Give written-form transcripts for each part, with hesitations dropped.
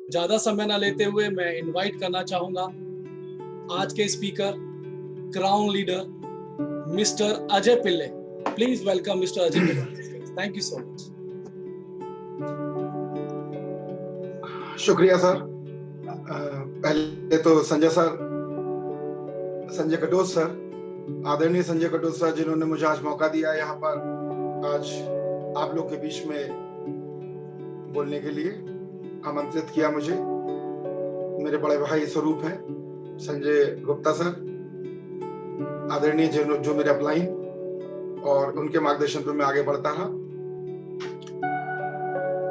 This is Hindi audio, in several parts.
ज्यादा समय ना लेते हुए मैं इनवाइट करना चाहूंगा आज के speaker, crown leader mister Ajay Pillai. Please welcome mister Ajay Pillai. Thank you so much. शुक्रिया सर। पहले तो संजय कटोच सर, आदरणीय संजय कटोच सर, जिन्होंने मुझे आज मौका दिया यहाँ पर आज आप लोग के बीच में बोलने के लिए, आमंत्रित किया मुझे। मेरे बड़े भाई स्वरूप हैं संजय गुप्ता सर, आदरणीय जो मेरे अपलाइन, और उनके मार्गदर्शन पर मैं आगे बढ़ता रहा।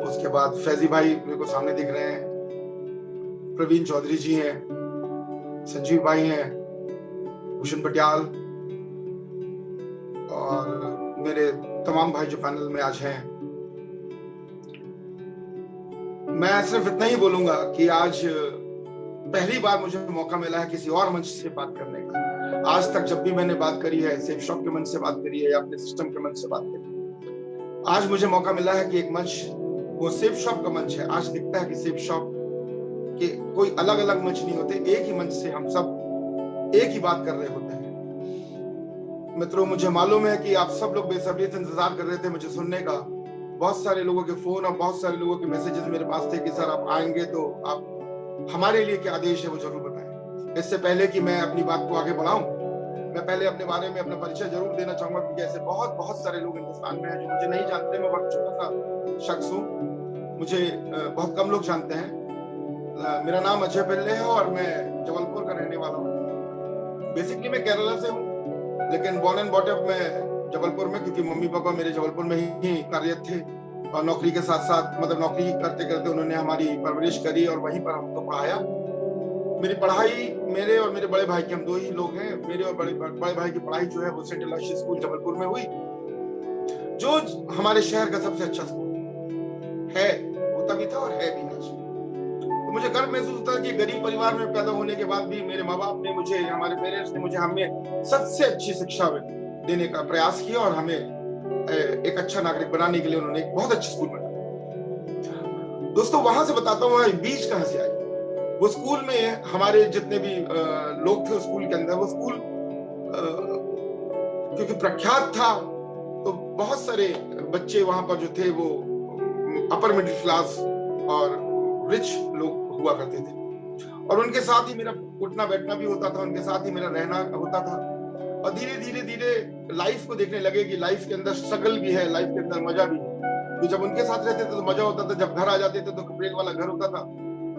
उसके बाद फैजी भाई मेरे को सामने दिख रहे हैं, प्रवीण चौधरी जी हैं, संजीव भाई हैं, भूषण पटियाल, और मेरे तमाम भाई जो पैनल में आज हैं। मैं सिर्फ इतना ही बोलूंगा कि आज पहली बार मुझे मौका मिला है किसी और मंच से बात करने का। आज तक जब भी मैंने बात करी है, सेफ शॉप के मंच से बात करी है या अपने सिस्टम के मंच से बात करी है, आज मुझे मौका मिला है कि एक मंच, वो सेफ शॉप का मंच है। आज दिखता है कि सेफ शॉप के कोई अलग अलग मंच नहीं होते, एक ही मंच से हम सब एक ही बात कर रहे होते हैं। मित्रों, मुझे मालूम है कि आप सब लोग बेसब्री से इंतजार कर रहे थे मुझे सुनने का। बहुत सारे लोगों के फोन और बहुत सारे लोगों के मैसेजेस मेरे पास थे कि सर आप आएंगे तो आप हमारे लिए क्या आदेश है वो जरूर बताएं। इससे पहले कि मैं अपनी बात को आगे बढ़ाऊं, मैं पहले अपने बारे में अपना परिचय जरूर देना चाहूंगा, क्योंकि ऐसे बहुत सारे लोग हिंदुस्तान में हैं जो मुझे नहीं जानते। मैं बहुत छोटा सा शख्स हूँ, मुझे बहुत कम लोग जानते हैं। मेरा नाम अजय पिल्ले है और मैं जबलपुर का रहने वाला हूँ। बेसिकली मैं केरला से हूँ, लेकिन बॉर्न एंड बॉट अप में जबलपुर में, क्योंकि मम्मी पापा मेरे जबलपुर में ही कार्यरत थे और नौकरी के साथ साथ, मतलब नौकरी करते करते उन्होंने हमारी परवरिश करी और वहीं पर हमको पढ़ाया। मेरी पढ़ाई, मेरे और मेरे बड़े भाई के, हम दो ही लोग हैं, मेरे और बड़े भाई की पढ़ाई जो है वो सेंट एलाइस स्कूल जबलपुर में हुई, जो हमारे शहर का सबसे अच्छा स्कूल है। वो तभी था और है भी आज। तो मुझे गर्व महसूस होता है कि गरीब परिवार में पैदा होने के बाद भी मेरे माँ बाप ने मुझे, हमारे पेरेंट्स ने मुझे, हमें सबसे अच्छी शिक्षा देने का प्रयास किया और हमें एक अच्छा नागरिक बनाने के लिए उन्होंने एक बहुत अच्छे स्कूल बनाया। दोस्तों, वहां से बताता हूँ बीच कहां से आई। वो स्कूल में हमारे जितने भी लोग थे उस स्कूल के अंदर, वो स्कूल क्योंकि प्रख्यात था, तो बहुत सारे बच्चे वहां पर जो थे वो अपर मिडिल क्लास और रिच लोग हुआ करते थे, और उनके साथ ही मेरा उठना बैठना भी होता था, उनके साथ ही मेरा रहना होता था। और धीरे धीरे लाइफ को देखने लगे कि लाइफ के अंदर स्ट्रगल भी है, लाइफ के अंदर मजा भी है। तो जब उनके साथ रहते थे तो मजा होता था, जब घर आ जाते थे तो कपड़े वाला घर होता था,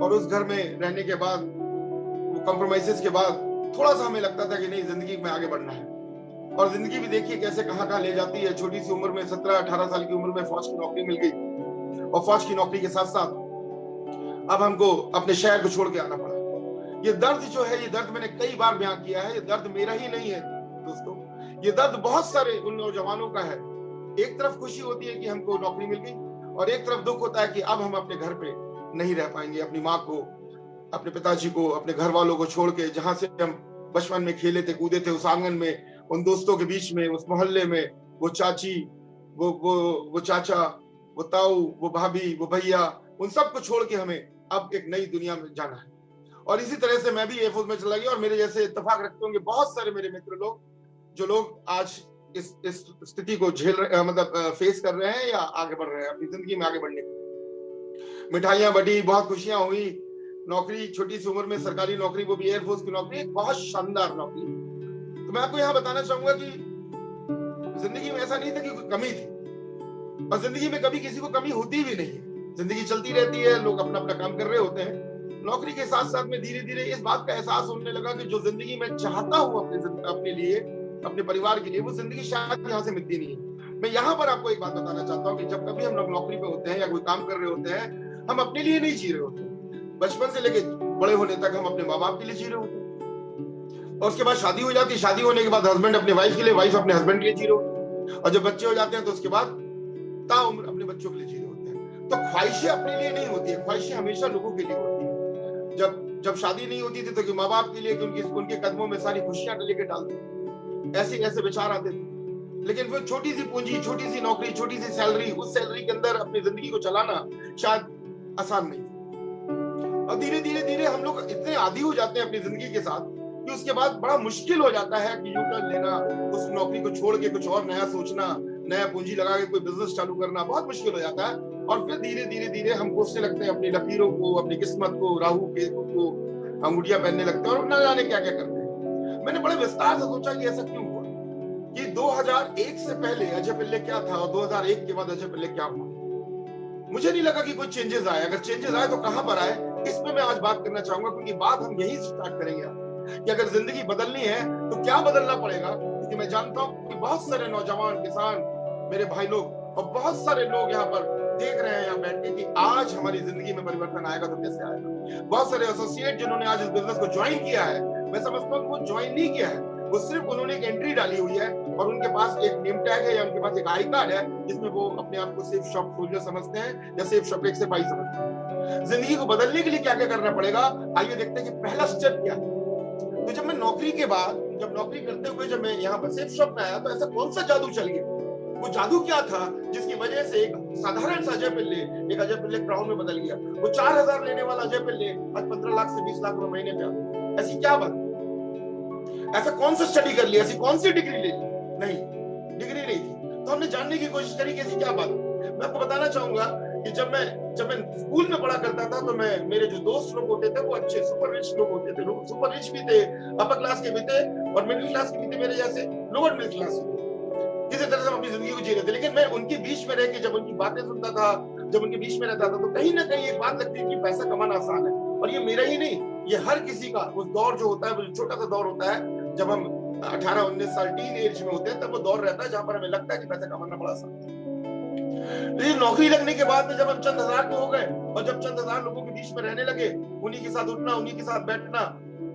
और उस घर में रहने के बाद, वो कॉम्प्रोमाइजेस के बाद, थोड़ा सा हमें लगता था कि नहीं, जिंदगी में आगे बढ़ना है। और जिंदगी भी देखिए कैसे कहाँ ले जाती है। छोटी सी उम्र में, 17-18 साल की उम्र में फौज की नौकरी मिल गई, और फौज की नौकरी के साथ साथ अब हमको अपने शहर को छोड़ के आना पड़ा। ये दर्द जो है, ये दर्द मैंने कई बार बयान किया है, ये दर्द मेरा ही नहीं है दोस्तों, ये दर्द बहुत सारे उन नौजवानों का है। एक तरफ खुशी होती है कि हमको नौकरी मिल गई, और एक तरफ दुख होता है कि अब हम अपने घर पे नहीं रह पाएंगे, अपनी माँ को, अपने पिताजी को, अपने घर वालों को छोड़ के, जहां से हम बचपन में खेले थे, कूदे थे, उस आंगन में, उन दोस्तों के बीच में, उस मोहल्ले में, वो चाची, वो चाचा, वो ताऊ, वो भाभी, वो भैया, उन सबको छोड़ के हमें अब एक नई दुनिया में जाना है। और इसी तरह से मैं भी एयरफोर्स में चला गया, और मेरे जैसे इत्तेफाक रखते होंगे बहुत सारे मेरे मित्र लोग, जो लोग आज इस स्थिति को झेल रहे, मतलब फेस कर रहे हैं या आगे बढ़ रहे हैं अपनी जिंदगी में आगे बढ़ने की। मिठाइयां बटी, बहुत खुशियां हुई, नौकरी, छोटी सी उम्र में सरकारी नौकरी, वो भी एयरफोर्स की नौकरी, एक बहुत शानदार नौकरी। तो मैं आपको यहाँ बताना चाहूंगा कि जिंदगी में ऐसा नहीं था कि कोई कमी थी, और जिंदगी में कभी किसी को कमी होती भी नहीं है। जिंदगी चलती रहती है, लोग अपना अपना काम कर रहे होते हैं। नौकरी के साथ साथ में धीरे धीरे इस बात का एहसास होने लगा कि जो जिंदगी में चाहता हूँ अपने लिए, अपने परिवार के लिए, वो जिंदगी शायद यहाँ से मिलती नहीं है। मैं यहाँ पर आपको एक बात बताना चाहता हूँ कि जब कभी हम लोग नौकरी पे होते हैं या कोई काम कर रहे होते हैं, हम अपने लिए नहीं जी रहे होते। बचपन से लेके बड़े होने तक हम अपने माँ बाप के लिए जी रहे होते हैं, और उसके बाद शादी हो जाती है, शादी होने के बाद हस्बैंड अपने वाइफ के लिए, वाइफ अपने हस्बैंड के लिए जी रहे होते हैं, और जब बच्चे हो जाते हैं तो उसके बाद ताउम्र अपने बच्चों के लिए जी रहे होते हैं। तो ख्वाहिशें अपने लिए नहीं होती है, ख्वाहिशें हमेशा लोगों के लिए होती है। जब शादी नहीं होती थी तो कि माँ बाप के लिए, कि उनके कदमों में सारी खुशियां लेके डालते, ऐसे विचार आते थे। लेकिन वो छोटी सी पूंजी, छोटी सी नौकरी, छोटी सी सैलरी, उस सैलरी के अंदर अपनी जिंदगी को चलाना शायद आसान नहीं। और धीरे धीरे धीरे हम लोग इतने आदी हो जाते हैं अपनी जिंदगी के साथ कि उसके बाद बड़ा मुश्किल हो जाता है कि यू टर्न लेना, उस नौकरी को छोड़ के कुछ और नया सोचना, नया पूंजी लगा के कोई बिजनेस चालू करना बहुत मुश्किल हो जाता है। और फिर धीरे धीरे धीरे हम कोसने लगते हैं अपनी लकीरों को, अपनी किस्मत को, राहु केतु को अंगूठियां पहनने लगते हैं और ना जाने क्या क्या करते हैं। मैंने बड़े विस्तार से सोचा कि ऐसा क्यों हुआ, कि 2001 से पहले अजय पिल्ले क्या था और 2001 के बाद अजय पिल्ले क्या हुआ। मुझे नहीं लगा कि कोई चेंजेस आए, अगर चेंजेस आए तो कहां पर आए, इस पे मैं आज बात करना चाहूंगा। क्योंकि बात हम यही स्टार्ट करेंगे कि अगर जिंदगी बदलनी है तो क्या बदलना पड़ेगा। क्योंकि मैं जानता हूं कि बहुत सारे नौजवान किसान मेरे भाई लोग और बहुत सारे लोग यहाँ पर देख रहे हैं यहाँ बैठ के कि आज हमारी जिंदगी में परिवर्तन आएगा तो कैसे आएगा। बहुत सारे एसोसिएट जिन्होंने आज इस बिजनेस को ज्वाइन किया है, मैं समझता हूँ वो ज्वाइन नहीं किया है, वो सिर्फ उन्होंने एक एंट्री डाली हुई है और उनके पास एक नेम टैग है या उनके पास एक आई कार्ड है जिसमें वो अपने आप को सेफ शॉप खोलने समझते हैं या सेफ शॉप एक से पाई समझते हैं। जिंदगी को बदलने के लिए क्या क्या करना पड़ेगा, आइए देखते हैं कि पहला स्टेप क्या है। तो जब मैं नौकरी के बाद, जब नौकरी करते हुए जब मैं यहाँ पर सेफ शॉप में आया तो ऐसा कौन सा जादू चल गया, वो जादू क्या था जिसकी वजह से एक साधारण सा अजय पिल्ले, एक अजय पिल्ले क्राउन में बदल गया। वो 4000 लेने वाला अजय पिल्ले आज 15 लाख से 20 लाख रुपए महीने पे आ गया। ऐसी क्या बात, ऐसा कौन सा स्टडी कर लिया, ऐसी कौन सी डिग्री ले ली, नहीं डिग्री नहीं थी। तो हमने जानने की कोशिश करी कि ऐसी क्या बात। मैं आपको बताना चाहूंगा कि जब मैं स्कूल में पढ़ा करता था तो मेरे जो दोस्त लोग होते थे वो अच्छे सुपर रिच लोग होते थे। लोग सुपर रिच भी थे, अपर क्लास के भी थे और मिडिल क्लास के भी थे, मेरे जैसे लोअर मिडिल क्लास के। किसी तरह से हम अपनी जिंदगी को जी रहे थे, लेकिन मैं उनके बीच में रह के जब उनकी बातें सुनता था, जब उनके बीच में रहता था तो कहीं ना कहीं एक बात लगती है कि पैसा कमाना आसान है। और ये मेरा ही नहीं, ये हर किसी का वो दौर जो होता है, वो छोटा सा दौर होता है जब हम 18-19 साल टीन एज में होते हैं, तब वो दौर रहता है जहां पर हमें लगता है कि पैसा कमाना बड़ा आसान है। लेकिन नौकरी लगने के बाद में जब हम चंद हजार के हो गए और जब चंद हजार लोगों के बीच में रहने लगे, उन्हीं के साथ उठना, उन्हीं के साथ बैठना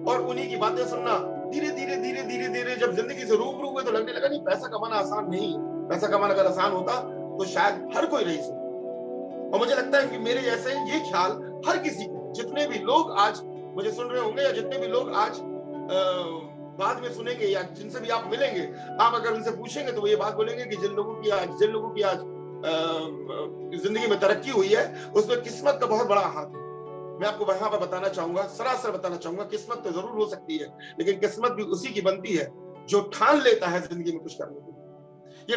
और उन्हीं की बातें सुनना, धीरे धीरे धीरे धीरे धीरे जब जिंदगी से रूबरू हुए तो लगने लगा नहीं पैसा कमाना आसान नहीं है। पैसा कमाना अगर आसान होता तो शायद हर कोई रईस होता। और मुझे लगता है कि मेरे जैसे ये ख्याल हर किसी को, जितने भी लोग आज मुझे सुन रहे होंगे या जितने भी लोग आज बाद में सुनेंगे या जिनसे भी आप मिलेंगे, आप अगर उनसे पूछेंगे तो वो ये बात बोलेंगे कि जिन लोगों की आज जिंदगी में तरक्की हुई है उसमें किस्मत का बहुत बड़ा हाथ है। मैं आपको वहां पर बताना चाहूंगा, सरासर बताना चाहूंगा, किस्मत तो जरूर हो सकती है लेकिन किस्मत भी उसी की बनती है जो ठान लेता है जिंदगी में कुछ करने के लिए।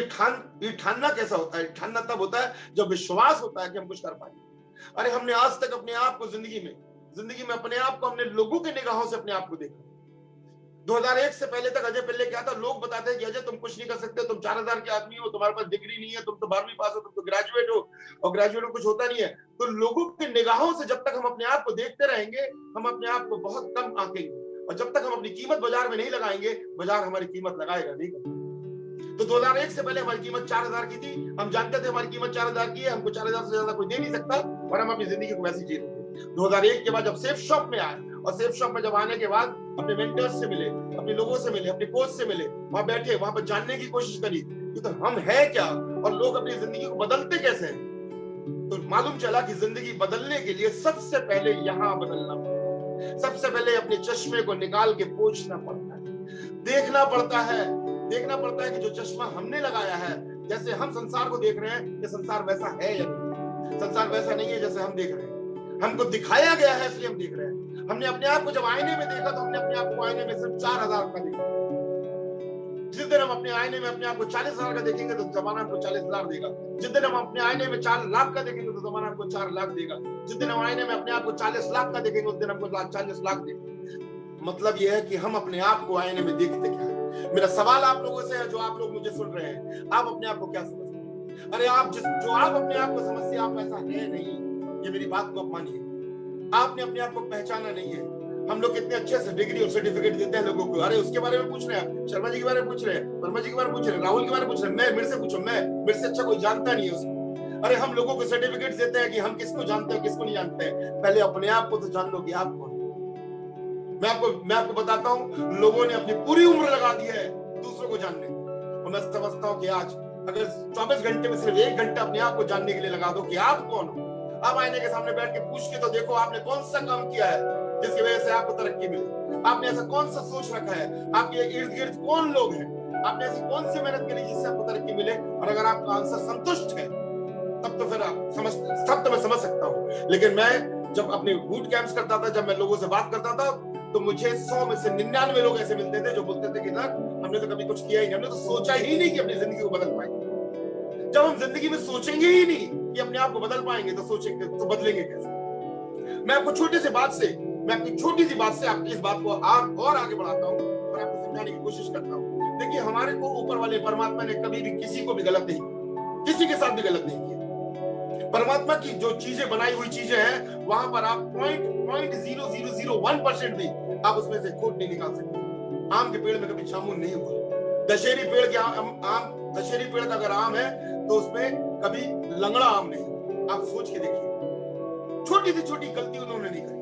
ये ठानना कैसा होता है, ठानना तब होता है जब विश्वास होता है कि हम कुछ कर पाएंगे। अरे हमने आज तक अपने आप को जिंदगी में अपने आप को हमने लोगों के निगाहों से अपने आप को देखा। 2001 से पहले तक अजय पिल्ले क्या था, लोग बताते हैं कि अजय तुम कुछ नहीं कर सकते, तुम 4000 के आदमी हो, तुम्हारे पास डिग्री नहीं है, तुम तो 12वीं पास हो, तुम तो ग्रेजुएट हो और ग्रेजुएट में कुछ होता नहीं है। तो लोगों के निगाहों से जब तक हम अपने आप को देखते रहेंगे हम अपने आप को बहुत कम आंकेंगे और जब तक हम अपनी कीमत बाजार में नहीं लगाएंगे बाजार हमारी कीमत लगाएगा नहीं। तो 2001 से पहले हमारी कीमत 4000 की थी, हम जानते थे हमारी कीमत 4000 की है, हमको 4000 से ज्यादा कोई दे नहीं सकता और हम अपनी जिंदगी को वैसे जी रहे थे। 2001 के बाद जब सेफ शॉप में आए और सेफ शॉप में जब आने के बाद अपने मेंटर्स से मिले, अपने लोगों से मिले, अपने कोच से मिले, वहां बैठे, वहां पर जानने की कोशिश करी कि तो हम है क्या और लोग अपनी जिंदगी को बदलते कैसे हैं। तो मालूम चला कि जिंदगी बदलने के लिए सबसे पहले यहाँ बदलना पड़ता है। सबसे पहले अपने चश्मे को निकाल के पोंछना पड़ता है, देखना पड़ता है कि जो चश्मा हमने लगाया है, जैसे हम संसार को देख रहे हैं, ये संसार वैसा है या नहीं। संसार वैसा नहीं है जैसे हम देख रहे हैं, हमको दिखाया गया है इसलिए हम देख रहे हैं। हमने अपने आप को जब आईने में देखा तो हमने अपने आप को आईने में सिर्फ 4000 का देखा। जिस दिन हम अपने आईने में अपने आप को 40,000 का देखेंगे तो जमाना हमको 40,000 देगा। जिस दिन हम अपने आईने में 4 लाख का देखेंगे तो जमाना हमको 4 लाख देगा। जिस दिन हम आईने में अपने आप को 40 लाख का देखेंगे उस दिन हमको 40 लाख देगा। मतलब यह है कि हम अपने आप को आईने में देखते क्या है। मेरा सवाल आप लोगों से है, जो आप लोग मुझे सुन रहे हैं, आप अपने आप को क्या समझते हैं? अरे जो आप अपने आप को समझते हैं आप ऐसा है नहीं, ये मेरी बात को आप मानिए। आपने अपने आप को पहचाना नहीं है। हम लोग कितने अच्छे से डिग्री और सर्टिफिकेट देते हैं लोगों को। अरे उसके बारे में पूछ रहे हैं, शर्मा जी के बारे में पूछ रहे हैं, वर्मा जी के बारे में पूछ रहे हैं, राहुल के बारे में पूछ रहे हैं, मेरे से पूछो, मेरे से अच्छा कोई जानता नहीं है उसको। अरे हम लोगों को सर्टिफिकेट देते हैं कि हम किसको जानते हैं किसको नहीं जानते हैं। पहले अपने आप को तो जान लो कि आप कौन। मैं आपको बताता हूँ, लोगों ने अपनी पूरी उम्र लगा दी है दूसरों को जानने में। और मैं समझता हूँ कि आज अगर 24 घंटे में सिर्फ 1 घंटा अपने आप को जानने के लिए लगा दो कि आप कौन हो। आप आईने के सामने बैठ के पूछ के तो देखो आपने कौन सा काम किया है जिसकी वजह से आपको तरक्की मिले। आपने ऐसा कौन सा सोच रखा है, आपके इर्द गिर्द कौन लोग हैं, आपने ऐसी कौन सी मेहनत करी जिससे आपको तरक्की मिले। और अगर आपका आंसर संतुष्ट है तब तो फिर आप सब तो मैं समझ सकता हूँ। लेकिन मैं जब अपने बूट कैंप्स करता था, जब मैं लोगों से बात करता था, तो मुझे 100 में से 99 लोग ऐसे मिलते थे जो बोलते थे कि सर हमने तो कभी कुछ किया ही नहीं, हमने तो सोचा ही नहीं कि अपनी जिंदगी को बदल पाएंगे। जब हम जिंदगी में सोचेंगे ही नहीं कि अपने आप को बदल पाएंगे, तो सोचेंगे तो बदलेंगे कैसे? मैं आपको छोटी सी बात से, मैं अपनी छोटी सी बात से आपकी इस बात को और आगे बढ़ाता हूँ और आपको समझाने की कोशिश करता हूँ। देखिए, हमारे को ऊपर वाले परमात्मा ने कभी भी किसी को भी गलत नहीं किया, किसी के साथ भी गलत नहीं किया। परमात्मा की जो चीजें बनाई हुई चीजें हैं, वहां पर आप 0.0001% भी आप उसमें से खोट नहीं निकाल सकते। आम के पेड़ में कभी जामुन नहीं हुआ। दशहरी पेड़ के दशहरी पेड़ का अगर आम है तो उसमें कभी लंगड़ा आम नहीं। आप सोच के देखिए, छोटी से छोटी गलती उन्होंने नहीं करी।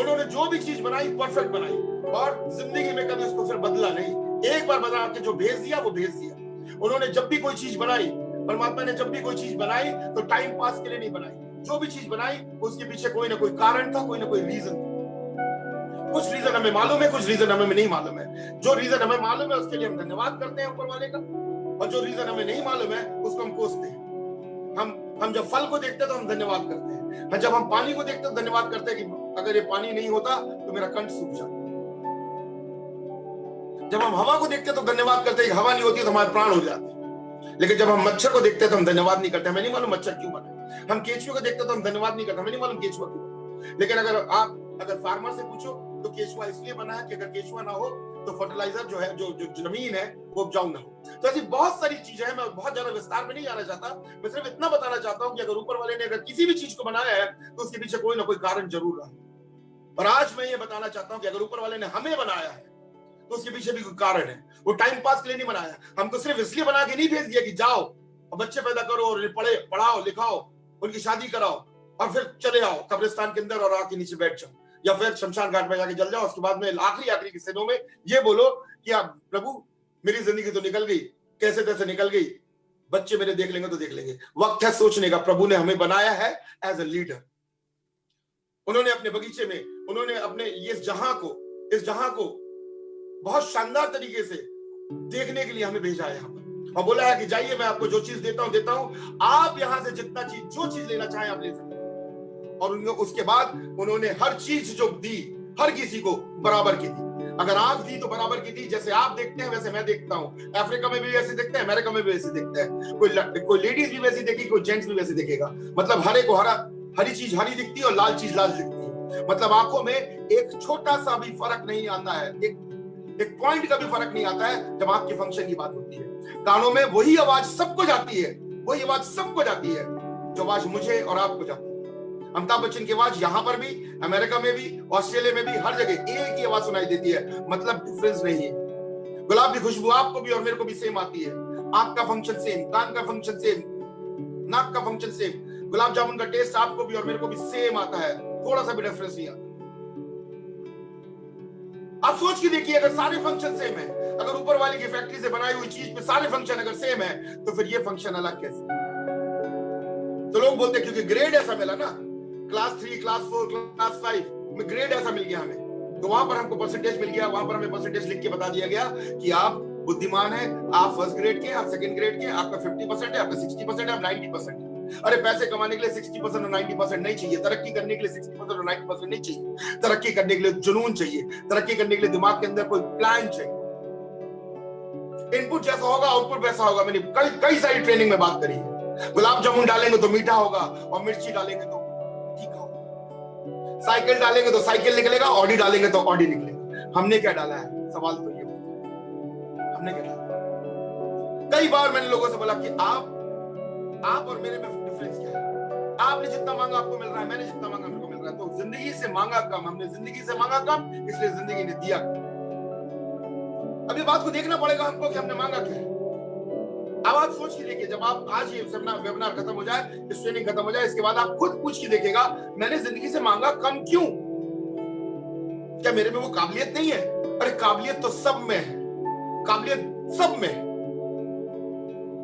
उन्होंने जो भी चीज बनाई परफेक्ट बनाई और जिंदगी में कभी उसको फिर बदला नहीं। एक बार बना के जो भेज दिया वो भेज दिया। उन्होंने जब भी कोई चीज बनाई, परमात्मा ने जब भी कोई चीज बनाई तो टाइम पास के लिए नहीं बनाई। जो भी चीज बनाई उसके पीछे कोई ना कोई कारण था, कोई ना कोई रीजन था। कुछ रीजन हमें मालूम है, कुछ रीजन हमें नहीं मालूम है। जो रीजन हमें मालूम है उसके लिए हम धन्यवाद करते हैं ऊपर वाले का, और जो रीजन हमें नहीं मालूम है उसको हम कोसते हैं। हम जब फल को देखते हैं तो हम धन्यवाद करते हैं, जब हम पानी को देखते हैं तो धन्यवाद करते हैं कि अगर ये पानी नहीं होता तो मेरा कंठ सूख जाता। जब हम हवा को देखते हैं तो धन्यवाद करते हैं कि हवा नहीं होती तो हमारे प्राण हो जाते। लेकिन जब हम मच्छर को देखते हैं तो हम धन्यवाद नहीं करते, हमें नहीं मालूम मच्छर क्यों बना। हम केचुए को देखते हैं तो हम धन्यवाद नहीं करते, हमें नहीं मालूम केचुआ क्यों बना। लेकिन अगर फार्मर से पूछो तो केचुआ इसलिए बना है कि अगर केचुआ ना हो तो फर्टिलाइजर जो है, जो जमीन है वो उपजाऊ ना हो। तो ऐसी बहुत सारी चीजें हैं, मैं बहुत ज्यादा विस्तार में नहीं जाना चाहता। मैं सिर्फ इतना बताना चाहता हूँ कि अगर ऊपर वाले ने अगर किसी भी चीज को बनाया है तो उसके पीछे कोई ना कोई कारण जरूर रहा। और आज मैं ये बताना चाहता हूँ कि अगर ऊपर वाले ने हमें बनाया है तो उसके पीछे भी कोई कारण है। वो टाइम पास के लिए नहीं बनाया, हमको सिर्फ इसलिए बना के नहीं भेज दिया कि जाओ और बच्चे पैदा करो और पढ़ाओ लिखाओ, उनकी शादी कराओ और फिर चले आओ कब्रिस्तान के अंदर और आग के नीचे बैठ जाओ, या फिर शमशान घाट में जाके जल जाओ। उसके बाद में आखिरी के दिनों में ये बोलो कि आप प्रभु मेरी जिंदगी तो निकल गई, कैसे तैसे निकल गई, बच्चे मेरे देख लेंगे तो देख लेंगे। वक्त है सोचने का। प्रभु ने हमें बनाया है एज ए लीडर। उन्होंने अपने बगीचे में, उन्होंने अपने इस जहां को बहुत शानदार तरीके से देखने के लिए हमें भेजा है यहाँ पर, और बोला है कि जाइए मैं आपको जो चीज देता हूँ, आप यहाँ से जो चीज लेना चाहें आप ले सकते हैं। और उसके बाद उन्होंने हर चीज जो दी हर किसी को बराबर की दी। अगर आंख दी तो बराबर की दी, जैसे आप देखते हैं वैसे मैं देखता हूँ। अफ्रीका में भी वैसे देखते हैं, अमेरिका में भी वैसे देखते हैं। कोई लेडीज भी वैसी देखेगी, कोई जेंट्स भी वैसे देखेगा। मतलब हरे को हरी चीज हरी दिखती है और लाल चीज लाल दिखती है। मतलब आंखों में एक छोटा सा भी फर्क नहीं आता है, एक पॉइंट का भी फर्क नहीं आता है जब आंख के फंक्शन की बात होती है। कानों में वही आवाज सबको जाती है, वही आवाज सबको जाती है जो आवाज मुझे और आपको जाती है। अमिताभ बच्चन की आवाज यहाँ पर भी, अमेरिका में भी, ऑस्ट्रेलिया में भी, हर जगह एक ही आवाज सुनाई देती है। मतलब डिफरेंस नहीं है। गुलाब की खुशबू आपको भी और मेरे को भी सेम आती है। आंख का फंक्शन सेम, कान का फंक्शन सेम, नाक का फंक्शन सेम। गुलाब जामुन का टेस्ट आपको भी और मेरे को भी सेम आता है, थोड़ा सा भी डिफरेंस नहीं आता। आप सोच के देखिए, अगर सारे फंक्शन सेम है, अगर ऊपर वाली की फैक्ट्री से बनाई हुई चीज में सारे फंक्शन अगर सेम है, तो फिर ये फंक्शन अलग कैसे? तो लोग बोलते हैं क्योंकि ग्रेड ऐसा मिला ना, क्लास 3, क्लास 4, क्लास 5 में ग्रेड ऐसा मिल गया हमें, तो वहां पर हमको परसेंटेज मिल गया, वहां पर हमें परसेंटेज लिख के बता दिया गया कि आप बुद्धिमान है, आप फर्स्ट ग्रेड के, आप सेकंड ग्रेड के, आपका 50% है, आपका 60% है, आप 90%। अरे पैसे कमाने के लिए 60% और 90% नहीं चाहिए, तरक्की करने के लिए 60% और 90% नहीं चाहिए। तरक्की करने के लिए जुनून चाहिए, तरक्की करने के लिए दिमाग के अंदर कोई प्लान चाहिए। इनपुट जैसा होगा आउटपुट वैसा होगा। मैंने कई सारी ट्रेनिंग में बात करी है। गुलाब जामुन डालेंगे तो मीठा होगा और मिर्ची डालेंगे तो तीखा होगा। साइकिल डालेंगे तो साइकिल निकलेगा, ऑडी डालेंगे तो ऑडी निकलेगा। हमने क्या डाला है? सवाल तो ये हमने क्या डाला? कई बार मैंने लोगों से बोला कि आप और मेरे में डिफरेंस क्या है? आपने जितना मांगा आपको मिल रहा है, मैंने जितना मांगा मेरे को मिल रहा है। तो जिंदगी से मांगा कम, हमने जिंदगी से मांगा कम, इसलिए जिंदगी ने दिया। अभी बात को देखना पड़ेगा हमको कि हमने मांगा क्या है। अब आप सोच के देखिए, जब आप आज ये वेबिनार खत्म हो जाए, इस ट्रेनिंग खत्म हो जाए, इसके बाद आप खुद पूछ के देखिएगा, मैंने जिंदगी से मांगा कम क्यों? क्या मेरे में वो काबिलियत नहीं है? अरे काबिलियत तो सब में है, काबिलियत सब में है।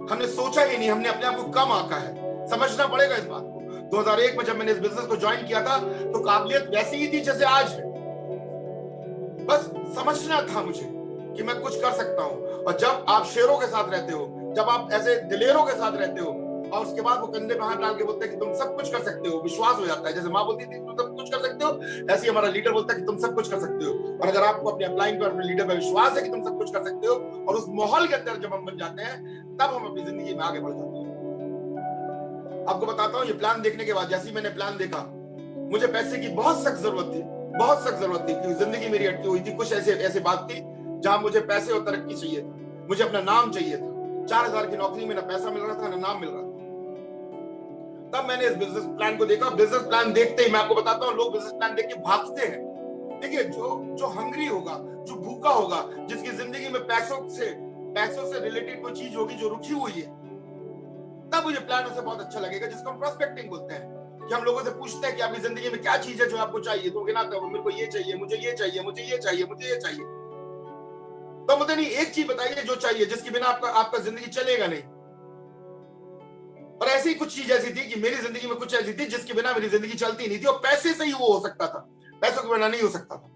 हमने सोचा ही नहीं, हमने अपने आप को कम आंका है। समझना पड़ेगा इस बात को। 2001 में जब मैंने इस बिजनेस को ज्वाइन किया था तो काबिलियत वैसी ही थी जैसे आज है। बस समझना था मुझे कि मैं कुछ कर सकता हूं। और जब आप शेरों के साथ रहते हो, जब आप ऐसे दिलेरों के साथ रहते हो, और उसके बाद वो कंधे पे हाथ डाल के बोलते हैं कि तुम सब कुछ कर सकते हो, विश्वास हो जाता है। जैसे माँ बोलती थी तुम सब कुछ कर सकते हो, ऐसे ही हमारा लीडर बोलता है कि तुम सब कुछ कर सकते हो। और अगर आपको अपने अपलाइन पर अपने लीडर पर विश्वास है कि तुम सब कुछ कर सकते हो, और उस माहौल के अंदर जब हम बन जाते हैं, तब हम अपनी जिंदगी में आगे बढ़ जाते हैं। आपको बताता हूँ, ये प्लान देखने के बाद, जैसे ही मैंने प्लान देखा, मुझे पैसे की बहुत सख्त जरूरत थी, बहुत सख्त जरूरत थी, क्योंकि जिंदगी मेरी अटकी हुई थी। कुछ ऐसे बात थी जहां मुझे पैसे और तरक्की चाहिए था, मुझे अपना नाम चाहिए था। 4000 की नौकरी में ना पैसा मिल रहा था ना नाम मिल रहा था। तब मैंने इस बिजनेस प्लान को देखा। बिजनेस प्लान देखते ही, मैं आपको बताता हूँ, लोग बिजनेस प्लान देख के भागते हैं। देखिए, जो हंग्री होगा, जो भूखा होगा, जिसकी जिंदगी में पैसों से रिलेटेड कोई चीज होगी जो रुकी हुई है, तब मुझे प्लान उसे बहुत अच्छा लगेगा, जिसको हम प्रोस्पेक्टिंग बोलते हैं। कि हम लोगों से पूछते हैं कि आपकी जिंदगी में क्या चीज है जो आपको चाहिए, तो गिनाते हो, मेरे को ये चाहिए, मुझे ये चाहिए, मुझे ये चाहिए, मुझे ये चाहिए। तो मुझे नहीं, एक चीज बताइए जो चाहिए, जिसके बिना आपका जिंदगी चलेगा नहीं। और ऐसी ही कुछ चीज ऐसी थी कि मेरी जिंदगी में कुछ ऐसी थी जिसके बिना मेरी जिंदगी चलती नहीं थी, और पैसे से ही वो हो सकता था, पैसों के बिना नहीं हो सकता था।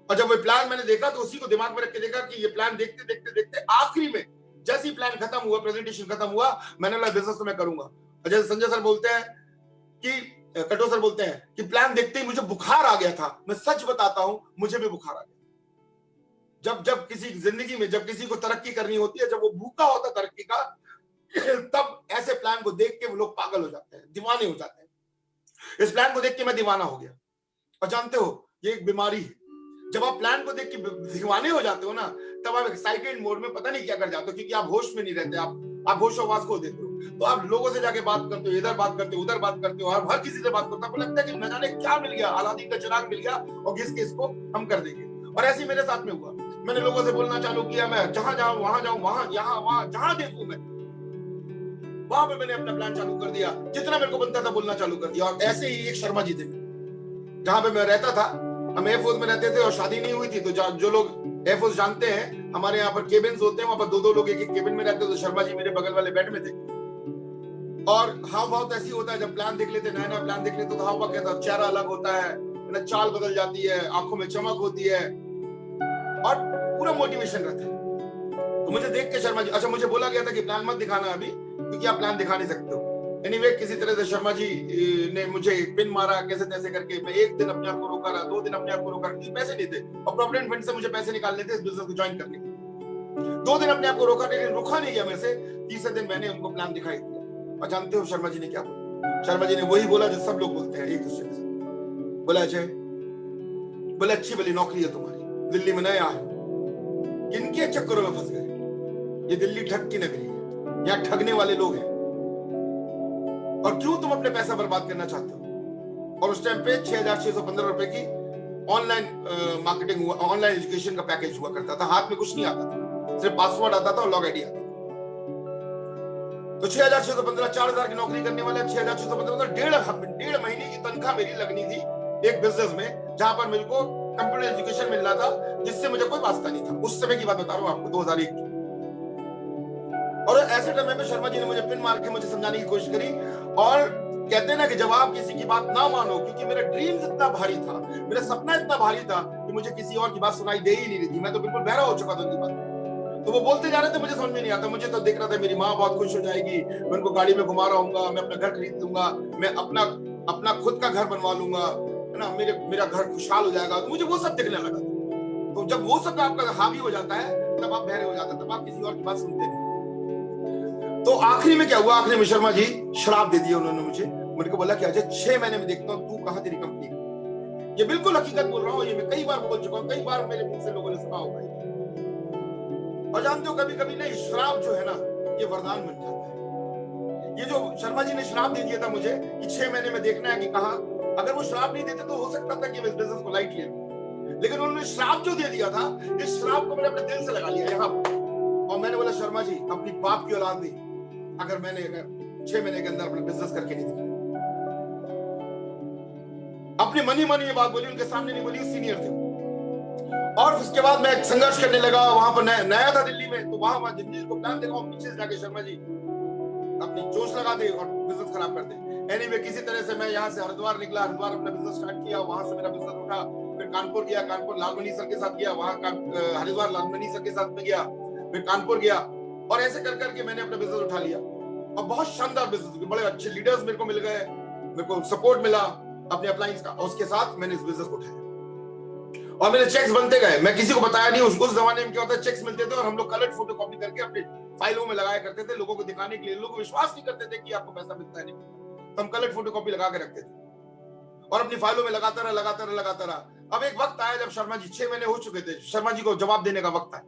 और जब वो प्लान मैंने देखा, तो उसी को दिमाग में रख के देखा कि ये प्लान देखते देखते देखते आखिरी में जैसे ही प्लान खत्म हुआ, प्रेजेंटेशन खत्म हुआ, मैंने बोला बिजनेस तो मैं करूंगा। और जैसे संजय सर बोलते हैं कि कटो सर बोलते हैं कि प्लान देखते ही मुझे बुखार आ गया था। मैं सच बताता हूं, मुझे भी बुखार आ गया। जब किसी जिंदगी में, जब किसी को तरक्की करनी होती है, जब वो भूखा होता है तरक्की का, तब ऐसे प्लान को देख के वो लोग पागल हो जाते हैं, दीवाने हो जाते हैं। इस प्लान को देख के मैं दीवाना हो गया। और जानते हो, ये एक बीमारी है। जब आप प्लान को देख के दीवाने हो जाते हो ना, तब आप एक्साइटेड मोड में पता नहीं क्या कर जाते हो, क्योंकि आप होश में नहीं रहते, आप होश आवाज खो देते हो। तो आप लोगों से जाके बात करते हो, इधर बात करते हो, उधर बात करते हो, आप हर किसी से बात करते हो। आपको लगता है कि न जाने क्या मिल गया, अलादीन का चिराग मिल गया, और घिस के इसको हम कर देंगे। और ऐसे ही मेरे साथ में हुआ। मैंने लोगों से बोलना चालू किया, मैं जहां जाऊं वहां, यहाँ वहां, जहां देखूं मैं, वहां पे मैंने अपना प्लान चालू कर दिया। जितना मेरे को बनता था बोलना चालू कर दिया। और ऐसे ही एक शर्मा जी थे, जहां पे मैं रहता था, हम एयरफोर्स में रहते थे और शादी नहीं हुई थी। तो जो लोग एयरफोर्स जानते हैं, हमारे यहाँ पर केबिन्स होते हैं, वहां पर दो लोग एक केबिन में रहते थे। तो शर्मा जी मेरे बगल वाले बेड में थे। और हाव भाव तो ऐसी होता है, जब प्लान देख लेते, नया नया प्लान देख लेते, तो हाव भाव कैसा, चेहरा अलग होता है ना, चाल बदल जाती है, आंखों में चमक होती है, और पूरा मोटिवेशन रहता है। तो मुझे देख के शर्मा जी, अच्छा, मुझे बोला गया था कि प्लान मत दिखाना अभी, क्योंकि आप प्लान दिखा नहीं सकते हो। एनीवे, किसी तरह से शर्मा जी ने मुझे पिन मारा कैसे तैसे करके। मैं एक दिन अपने आप को रोका रहा, 2 दिन अपने आप को रोका, क्योंकि पैसे नहीं थे, और प्रॉविडेंट फंड से मुझे पैसे निकालने थे इस बिजनेस को ज्वाइन करने के। 2 दिन अपने आप को रोका, लेकिन रुका नहीं गया मेरे से। तीसरे दिन मैंने उनको प्लान दिखाई दिया। और जानते हो शर्मा जी ने क्या बोला? शर्मा जी ने वही बोला जो सब लोग बोलते हैं एक दूसरे के साथ। बोला, अजय, बोले अच्छी भली नौकरी है तुम्हारी, दिल्ली में नया है, किनके चक्करों में फंस गए? ये दिल्ली ठग की नगरी है, यहाँ ठगने वाले लोग हैं, और क्यों तुम अपने पैसा बर्बाद करना चाहते हो? और उस टाइम पे 6615 रुपए की ऑनलाइन मार्केटिंग हुआ, ऑनलाइन एजुकेशन का पैकेज हुआ करता था। हाथ में कुछ नहीं आता था, सिर्फ पासवर्ड आता था और लॉग आईडी आता था। तो 6615, 4000 की नौकरी करने वाले 6615, तो डेढ़ महीने की तनख्वाह मेरी लगनी थी एक बिजनेस में, जहां पर मेरे को कंप्यूटर एजुकेशन मिल रहा था, जिससे मुझे कोई वास्ता नहीं था। उस समय की बात बता रहा हूँ आपको, 2001 की। और ऐसे टाइम पे शर्मा जी ने मुझे पिन मार के मुझे समझाने की कोशिश करी। और कहते हैं ना कि जब आप किसी की बात ना मानो, क्योंकि मेरा ड्रीम इतना भारी था, मेरा सपना इतना भारी था कि मुझे किसी और की बात सुनाई दे ही नहीं रही थी। मैं तो बिल्कुल बहरा हो चुका था उनकी बात। तो वो बोलते जा रहे थे, मुझे समझ में नहीं आता। मुझे तो दिख रहा था मेरी माँ बहुत खुश हो जाएगी, मैं उनको गाड़ी में घुमा रहा हूँ, मैं अपना घर खरीद लूंगा, मैं अपना खुद का घर बनवा लूंगा, है ना, मेरा घर खुशहाल हो जाएगा। तो मुझे वो सब दिखने लगा। तो जब वो सब आपका हावी हो जाता है, तब आप बहरे हो जाते हैं, तब आप किसी और की बात सुनते नहीं। तो आखिरी में क्या हुआ? आखिरी में शर्मा जी श्राप दे दिया उन्होंने मुझे। मेरे को बोला कि अजय, 6 महीने में देखता हूँ तू कहां तेरी कंपनी का। ये बिल्कुल हकीकत बोल रहा हूँ, ये मैं कई बार बोल चुका हूँ, कई बार मेरे मुंह से लोगों ने सुना होगा। और जानते हो, कभी कभी ना श्राप जो है ना, ये वरदान बन जाता है। ये जो शर्मा जी ने श्राप दे दिया था मुझे कि 6 महीने में देखना है कि कहा, अगर वो श्राप नहीं देते तो हो सकता था कि मैं इस बिजनेस को लाइट ले लूं। लेकिन उन्होंने श्राप जो दे दिया था, इस श्राप को मैंने अपने दिल से लगा लिया यहाँ पर। और मैंने बोला, शर्मा जी, अपनी बाप की औलाद नहीं, अगर 6 महीने के अंदर अपना बिजनेस करके नहीं दिखाया। अपने मन ही मन ये बात बोली, उनके सामने नहीं बोली, सीनियर थे। और उसके बाद मैं संघर्ष करने लगा। वहां पर नया था दिल्ली में, तो वहां जिंदगी को प्लान देखा, पीछे से जाके शर्मा जी अपनी जोश लगा दे और बिजनेस खराब कर दे। एनीवे, किसी तरह से मैं यहाँ से हरिद्वार निकला, हरिद्वार अपना बिजनेस स्टार्ट किया, वहां से मेरा बिजनेस उठा। फिर कानपुर गया, कानपुर लालमणि सर के साथ गया, वहां हरिद्वार लालमणि सर के साथ में गया, फिर कानपुर गया, और ऐसे कर करके मैंने अपना बिजनेस उठा लिया। और बहुत शानदार बिजनेस, बड़े अच्छे लीडर्स मेरे को मिल गए, मेरे को सपोर्ट मिला अपने अप्लायंस का, और उसके साथ मैंने इस बिजनेस को उठाया और मेरे चेक्स बनते गए। मैं किसी को बताया नहीं। उस जमाने में क्या होता है, चेक्स मिलते थे और हम लोग कलर फोटो कॉपी करके अपने फाइलों में लगाया करते थे, लोगों को दिखाने के लिए। लोग विश्वास नहीं करते थे कि आपको पैसा मिलता है, नहीं मिलता। तो हम कलर फोटो कॉपी लगा के रखते थे और अपनी फाइलों में लगाता रहा। अब एक वक्त आया जब शर्मा जी 6 महीने हो चुके थे, शर्मा जी को जवाब देने का वक्त आया,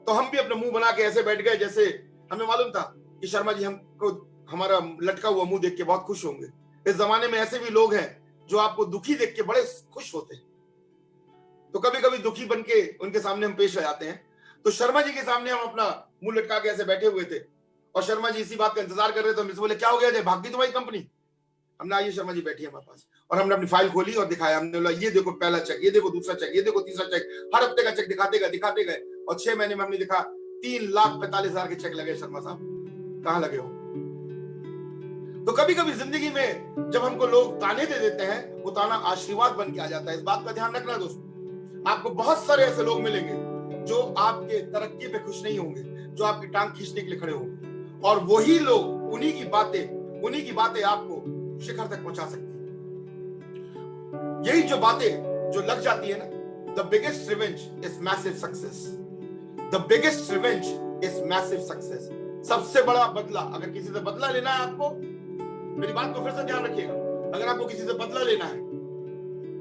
तो हम भी अपने मुंह बना के ऐसे बैठ गए जैसे हमें मालूम था कि शर्मा जी हमको हमारा लटका हुआ मुंह देख के बहुत खुश होंगे। इस जमाने में ऐसे भी लोग हैं जो आपको दुखी देख के बड़े खुश होते हैं, तो कभी कभी दुखी बन के उनके सामने हम पेश आ जाते हैं। तो शर्मा जी के सामने हम अपना मुंह लटका के ऐसे बैठे हुए थे और शर्मा जी इसी बात का इंतजार कर रहे थे। तो हमसे बोले, क्या हो गया जय, भाग गई तुम्हारी कंपनी? हमने, आइए शर्मा जी बैठी है हमारे पास, और हमने अपनी फाइल खोली और दिखाया। हमने बोला, ये देखो पहला चेक, ये देखो दूसरा चेक, ये देखो तीसरा चेक। हर हफ्ते का चेक दिखाते गए और 6 महीने में हमने दिखा 3,45,000 के चेक लगे। शर्मा साहब कहाँ लगे हो? तो कभी कभी जिंदगी में जब हमको लोग ताने दे देते हैं, वो ताना आशीर्वाद बन के आ जाता है। इस बात का ध्यान रखना दोस्तों। आपको बहुत सारे ऐसे लोग मिलेंगे जो आपके तरक्की पे खुश नहीं होंगे, जो आपकी टांग खींचने के लिए खड़े होंगे, और वही लोग, उन्हीं की बातें आपको शिखर तक पहुंचा सकती है। यही जो बातें जो लग जाती है ना, the biggest revenge is massive success. The biggest revenge is massive success. सबसे बड़ा बदला, अगर किसी से बदला लेना है आपको, मेरी बात को फिर से ध्यान रखिएगा, अगर आपको किसी से बदला लेना है,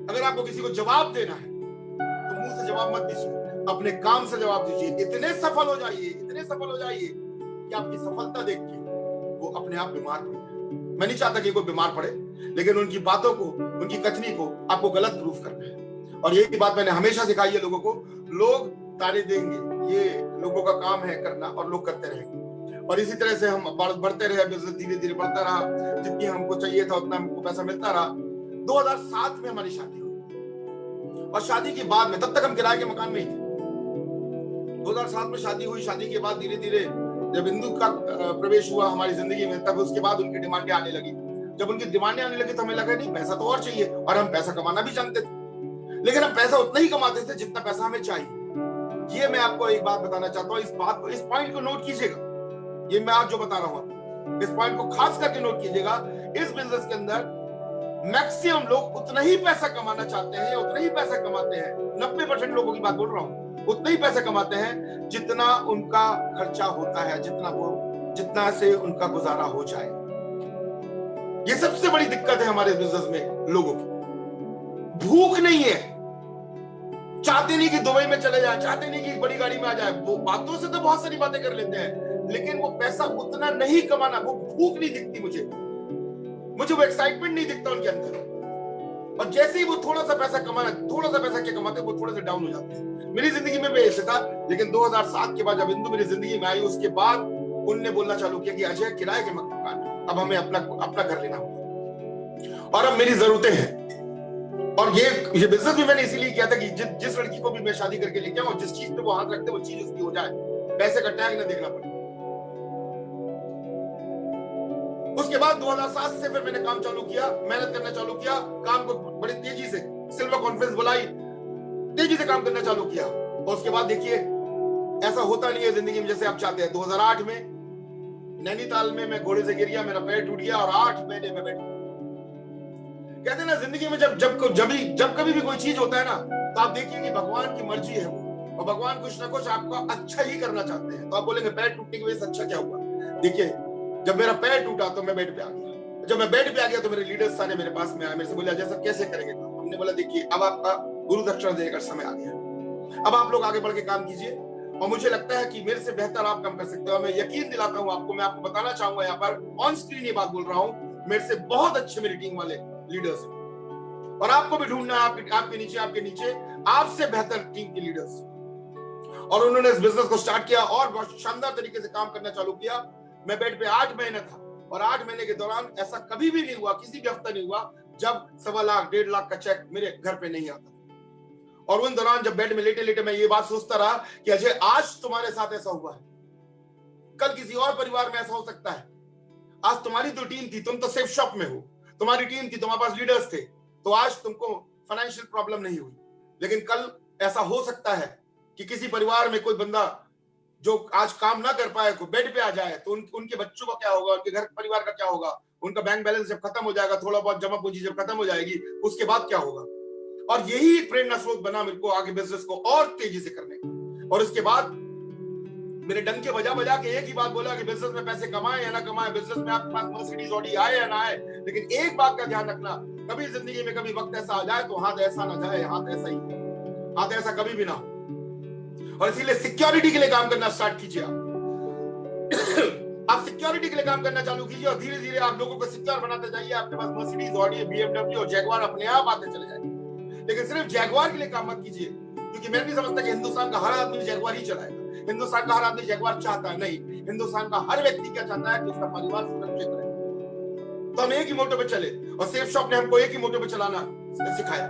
अगर आपको किसी को जवाब देना है, तो मुंह से जवाब मत दीजिए, अपने काम से जवाब दीजिए। इतने सफल हो जाइए कि आपकी सफलता देख के वो अपने आप बीमार पड़ जाए। मैं नहीं चाहता कि कोई बीमार पड़े, लेकिन उनकी बातों को, उनकी कथनी को आपको गलत प्रूफ करना है। और यही बात मैंने हमेशा सिखाई है लोगों को। लोग ताने देंगे, ये लोगों का काम है करना, और लोग करते रहेंगे। और इसी तरह से हम बढ़ते रहे, बिजनेस धीरे धीरे बढ़ता रहा, जितनी हमको चाहिए था उतना हमको पैसा मिलता रहा। 2007 में हमारी शादी हुई, और शादी के बाद में, तब तक हम किराए के मकान में ही थे। 2007 में शादी हुई। शादी के बाद धीरे धीरे जब इंदु का प्रवेश हुआ हमारी जिंदगी में, तब उसके बाद उनकी डिमांडें आने लगी। जब उनकी डिमांडें आने लगी तो हमें लगा नहीं, पैसा तो और चाहिए, और हम पैसा कमाना भी जानते थे, लेकिन हम पैसा उतना ही कमाते थे जितना पैसा हमें चाहिए। ये मैं आपको एक बात बताना चाहता हूँ, इस पॉइंट को नोट कीजिएगा। ये मैं आज जो बता रहा हूँ, इस पॉइंट को खास करके नोट कीजिएगा। इस बिजनेस के अंदर मैक्सिमम लोग उतना ही पैसा कमाना चाहते हैं, उतना ही पैसा कमाते हैं। 90% लोगों की बात बोल रहा हूँ, उतना ही पैसा कमाते हैं जितना उनका खर्चा होता है, जितना से उनका गुजारा हो जाए। ये सबसे बड़ी दिक्कत है हमारे बिजनेस में लोगों की। भूख नहीं है, चाहते नहीं कि दुबई में चले जाए, चाहते नहीं कि बड़ी गाड़ी में आ जाए। वो बातों से तो बहुत सारी बातें कर लेते हैं, लेकिन वो पैसा उतना नहीं कमाना, वो भूख नहीं दिखती मुझे वो एक्साइटमेंट नहीं दिखता उनके अंदर। और जैसे ही वो थोड़ा सा पैसा क्या कमाते, वो थोड़ा सा डाउन हो जाते हैं। मेरी जिंदगी में भी ऐसे था, लेकिन 2007 के बाद जब इंदु मेरी जिंदगी में आई, उसके बाद उनने बोलना चालू किया कि अजय, किराए के मकान, अब हमें अपना घर लेना होगा, और अब मेरी जरूरतें हैं। और ये बिजनेस भी मैंने इसीलिए किया था कि जिस लड़की को भी मैं शादी करके लेके आऊं, जिस चीज पे वो हाथ रखते वो चीज उसकी हो जाए, पैसे का टैग ना देखना पड़े। उसके बाद 2007 से फिर मैंने काम चालू किया, मेहनत करना चालू किया, काम को बड़ी तेजी से, सिल्वर कॉन्फ्रेंस बुलाई, तेजी से काम करना चालू किया। और उसके बाद देखिए, ऐसा होता नहीं है जिंदगी में जैसे आप चाहते हैं। 2008 में नैनीताल में मैं घोड़े से गिर गया, मेरा पैर टूट गया, और 8 महीने में बैठ। कहते हैं ना, जिंदगी में जब कभी भी कोई चीज होता है ना, तो आप देखिए कि भगवान की मर्जी है वो, और भगवान कुछ ना कुछ आपका अच्छा ही करना चाहते हैं। तो आप बोलेंगे पैर टूटने की वजह से अच्छा क्या हुआ? देखिए, जब मेरा पैर टूटा तो मैं बेड पे आ गया। जब मैं बेड पे आ गया तो मेरे लीडर्स सारे मेरे पास में आए, मेरे से बोले, अजय सर कैसे करेंगे काम? हमने बोला, देखिए अब आपका गुरु दक्षिणा देने का समय आ गया, अब आप लोग आगे बढ़ के काम कीजिए, और मुझे लगता है कि मेरे से बेहतर आप काम कर सकते हो। मैं यकीन दिलाता हूं आपको, मैं आपको बताना चाहूंगा यहाँ पर ऑन स्क्रीन ये बात बोल रहा हूँ, मेरे से बहुत अच्छे मेरी टीम वाले लीडर्स, और आपको भी ढूंढना है आपके नीचे आपसे बेहतर टीम के लीडर्स। और उन्होंने इस बिजनेस को स्टार्ट किया और बहुत शानदार तरीके से काम करना चालू किया। मैं बेड पे 8 महीने था, और 8 महीने के दौरान ऐसा कभी भी नहीं हुआ, किसी भी हफ्ता नहीं हुआ जब 1.25 लाख 1.5 लाख का चेक मेरे घर पे नहीं आता। और उन दौरान जब बेड में लेटे लेटे मैं ये बात सोचता रहा कि अजय, आज तुम्हारे साथ ऐसा हुआ है, कल किसी और परिवार में ऐसा हो सकता है। आज तुम्हारी तो टीम थी, तुम तो सेफ शॉप में हो, तुम्हारी टीम थी, तुम्हारे पास लीडर्स थे, तो आज तुमको फाइनेंशियल प्रॉब्लम नहीं हुई। लेकिन कल ऐसा हो सकता है कि किसी परिवार में कोई बंदा जो आज काम ना कर पाए, को बेड पे आ जाए, तो उनके बच्चों का क्या होगा, उनके घर परिवार का क्या होगा, उनका बैंक बैलेंस जब खत्म हो जाएगा, थोड़ा बहुत जमा पूंजी जब खत्म हो जाएगी, उसके बाद क्या होगा। और यही एक प्रेरणा स्रोत बना मेरे को आगे बिजनेस को और तेजी से करने का। और उसके बाद मेरे डंके बजा बजा के एक ही बात बोला कि बिजनेस में पैसे कमाए या ना कमाए, बिजनेस में आपके पास मर्सिडीज ऑडी आए या ना आए, लेकिन एक बात का ध्यान रखना, कभी जिंदगी में कभी वक्त ऐसा आ जाए तो हाथ ऐसा ना जाए, हाथ ऐसा ही, हाथ ऐसा कभी भी ना हो। और इसीलिए सिक्योरिटी के लिए काम करना स्टार्ट कीजिए। आप सिक्योरिटी के लिए काम करना चालू कीजिए और धीरे धीरे आप लोगों को सिक्योर बनाते जाइए। आपके पास मर्सिडीज ऑडी बीएमडब्ल्यू और जैगवार अपने आप आते चले जाएंगे। लेकिन सिर्फ जैगवार के लिए काम मत कीजिए, क्योंकि मैं नहीं समझता कि हिंदुस्तान का हर आदमी जैगवार ही चलाएगा। हिंदुस्तान का हर आदमी जैगवार चाहता है नहीं, हिंदुस्तान का हर व्यक्ति क्या चाहता है कि उसका परिवार सुरक्षित रहे। तो हम एक ही मोटो पे चले और सेफ शॉप ने हमको एक ही मोटो पे चलाना सिखाया।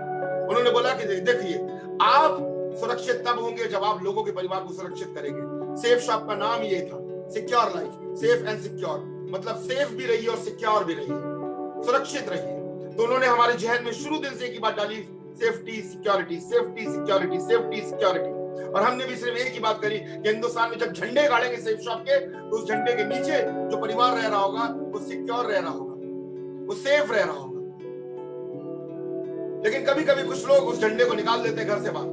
उन्होंने बोला कि देखिए, आप सुरक्षित तब होंगे जब आप लोगों के परिवार को सुरक्षित करेंगे। सेफ शॉप का नाम ये था, secure life, safe and secure, मतलब सेफ भी रहिए और सिक्योर भी रहिए, सुरक्षित रहिए। तो उन्होंने हमारे जहन में शुरू दिन से एक ही बात डाली, safety security, safety security, safety security. और हमने भी सिर्फ एक ही बात करी कि हिंदुस्तान में जब झंडे गाड़ेंगे सेफ शॉप के, तो उस झंडे के नीचे जो परिवार रह रहा होगा वो सिक्योर रह रहा होगा, वो सेफ रह रहा होगा। लेकिन कभी कभी कुछ लोग उस झंडे को निकाल देते हैं घर से बाहर,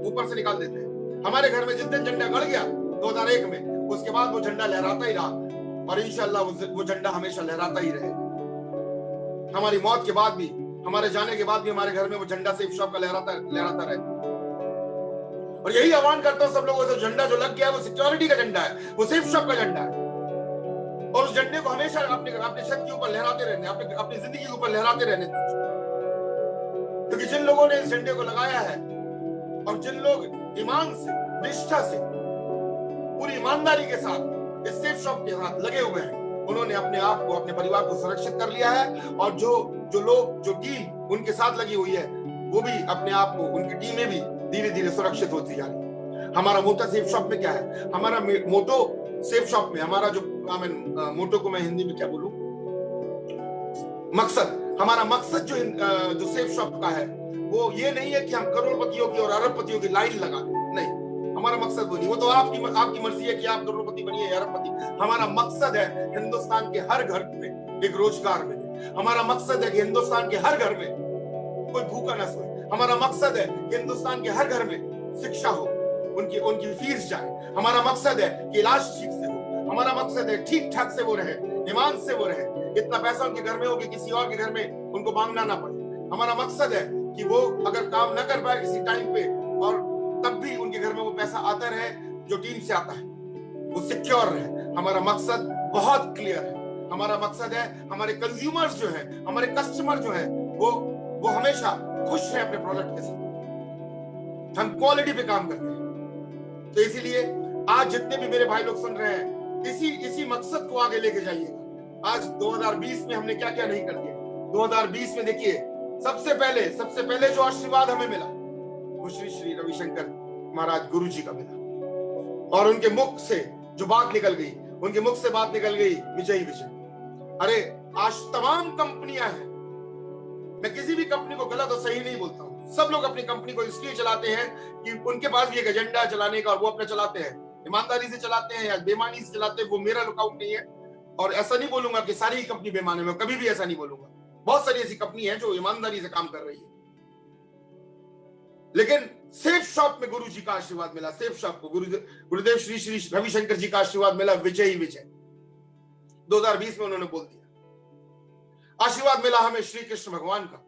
ऊपर से निकाल देते हैं। हमारे घर में जिस दिन झंडा गड़ गया 2001 में, उसके बाद वो झंडा लहराता ही रहा और इंशाल्लाह वो झंडा हमेशा लहराता ही रहेगा। हमारी मौत के बाद भी, हमारे जाने के बाद भी हमारे घर में वो झंडा सेफ शॉप का लहराता रहेगा। और यही आह्वान करता हूं सब लोगों से, झंडा जो लग गया है वो सिक्योरिटी का झंडा है, वो सेफ शॉप का झंडा है। और उस झंडे को हमेशा अपने छत के ऊपर लहराते रहने, अपनी जिंदगी के ऊपर लहराते रहने। क्योंकि जिन लोगों ने इस झंडे को लगाया है और जिन लोग ईमान से, निष्ठा से, पूरी ईमानदारी के साथ इस सेफ शॉप के साथ लगे हुए हैं, उन्होंने अपने आप को, अपने परिवार को सुरक्षित कर लिया है। और जो टीम उनके साथ लगी हुई है, वो भी अपने आप को, उनकी टीमें भी धीरे धीरे सुरक्षित होती जा रही है। हमारा मोटो सेफ शॉप में क्या है, हमारा मोटो सेफ शॉप में हमारा जो मोटो को मैं हिंदी में क्या बोलूं, मकसद, हमारा मकसद जो सेफ शॉप का है, वो ये नहीं है कि हम करोड़पतियों की और अरबपतियों की लाइन लगा दें, नहीं, हमारा मकसद वो नहीं। वो तो आपकी मर्जी है कि आप करोड़पति बनिए या अरबपति। हमारा मकसद है हिंदुस्तान के हर घर में एक रोजगार मिले। हमारा मकसद है कि हिंदुस्तान के हर घर में कोई भूखा न सोए। हमारा मकसद है कि हिंदुस्तान के हर घर में शिक्षा हो, उनकी फीस जाए। हमारा मकसद है कि इलाज ठीक से हो। हमारा मकसद है ठीक ठाक से वो रहे, ईमान से वो रहे, इतना पैसा उनके घर में हो कि किसी और के घर में उनको मांगना ना पड़े। हमारा मकसद है कि वो अगर काम न कर पाए किसी टाइम पे, और तब भी उनके घर में वो पैसा आता रहे जो टीम से आता है, वो सिक्योर रहे। हमारा मकसद बहुत क्लियर है। हमारा मकसद है हमारे कंज्यूमर्स जो है, हमारे कस्टमर जो है, वो हमेशा खुश है अपने प्रोडक्ट के साथ। हम क्वालिटी पे काम करते हैं। तो इसीलिए आज जितने भी मेरे भाई लोग सुन रहे हैं, इसी मकसद को आगे लेके जाइएगा। आज 2020 में हमने क्या क्या नहीं कर दिया। 2020 में देखिए, सबसे पहले जो आशीर्वाद हमें मिला वो श्री रविशंकर महाराज गुरु जी का मिला। और उनके मुख से जो बात निकल गई, उनके मुख से बात निकल गई, विजय विजय। अरे आज तमाम कंपनियां हैं, मैं किसी भी कंपनी को गलत और सही नहीं बोलता हूं। सब लोग अपनी कंपनी को इसलिए चलाते हैं कि उनके पास भी एक एजेंडा है चलाने का, और वो अपना चलाते हैं, ईमानदारी से चलाते हैं या बेईमानी से चलाते हैं, वो मेरा लुकआउट नहीं है। और ऐसा नहीं बोलूंगा कि सारी कंपनी बेईमान है, मैं कभी भी ऐसा नहीं बोलूंगा। बहुत सारी ऐसी कंपनी है जो ईमानदारी से काम कर रही है। लेकिन सेफ शॉप में गुरु जी का आशीर्वाद मिला। सेफ शॉप को गुरुदेव श्री श्री रविशंकर जी का आशीर्वाद मिला, विजय ही विजय। 2020 में उन्होंने बोल दिया। आशीर्वाद मिला हमें श्री कृष्ण भगवान का,